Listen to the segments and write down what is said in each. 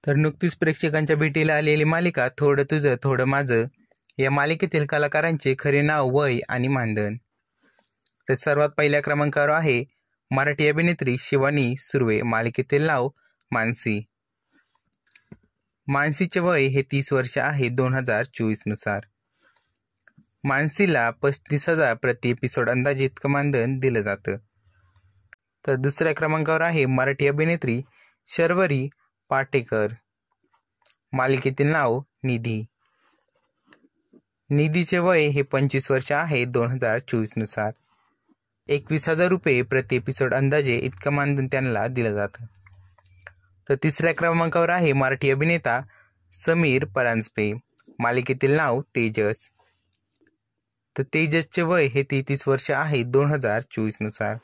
तर नुकतीच प्रेक्षकांच्या भेटीला आलेली मालिका थोडं तुझं थोडं माझं या मालिकेतील कलाकारांचे खरे नाव, वय आणि मानधन. तर सर्वात पहिल्या क्रमांकावर आहे मराठी अभिनेत्री शिवानी सुर्वे. मालिकेतील नाव मानसी. मानसीचे वय हे 30 वर्ष आहे 2024 नुसार. मानसीला 35,000 प्रति एपिसोड अंदाजे इतकं मानधन दिलं जातं. तर दुसऱ्या क्रमांकावर आहे मराठी अभिनेत्री शर्वरी पाटेकर. मालिकेतील नाव निधी. निधीचे वय हे 25 वर्ष आहे 2024 नुसार. 21,000 रुपये प्रति एपिसोड अंदाजे इतकं मानधन त्यांना दिलं जातं. तर तिसऱ्या क्रमांकावर आहे मराठी अभिनेता समीर परांजपे. मालिकेतील नाव तेजस. तर तेजसचे वय हे 33 वर्ष आहे 2024 नुसार.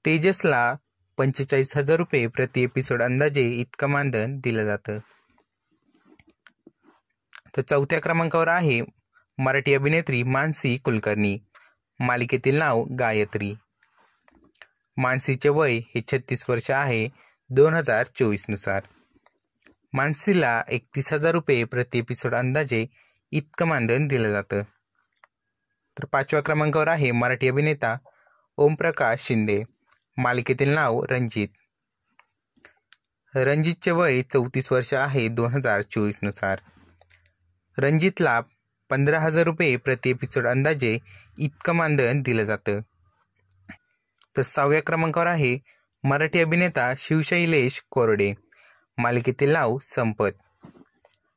तेजसला 45,000 रुपये प्रति एपिसोड अंदाजे इतकं मानधन दिलं जातं. तर चौथ्या क्रमांकावर आहे मराठी अभिनेत्री मानसी कुलकर्णी. मालिकेतील नाव गायत्री. मानसीचे वय हे 36 वर्ष आहे 2024 नुसार. मानसीला 31,000 रुपये प्रति एपिसोड अंदाजे इतकं मानधन दिलं जातं. तर पाचव्या क्रमांकावर आहे मराठी अभिनेता ओमप्रकाश शिंदे. मालिकेतील नाव रंजित. रंजितचे वय 34 वर्ष आहे 2024 नुसार. रंजितला 15,000 रुपये प्रति एपिसोड अंदाजे इतकं मानधन दिलं जातं. तर 6व्या क्रमांकावर आहे मराठी अभिनेता शिवशैलेश कोरडे. मालिकेतील नाव संपत.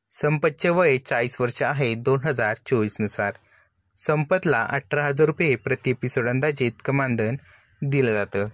संपतचे वय 40 वर्ष आहे 2024 नुसार. संपतला 18,000 रुपये प्रति एपिसोड अंदाजे इतकं मानधन दिलं जातं.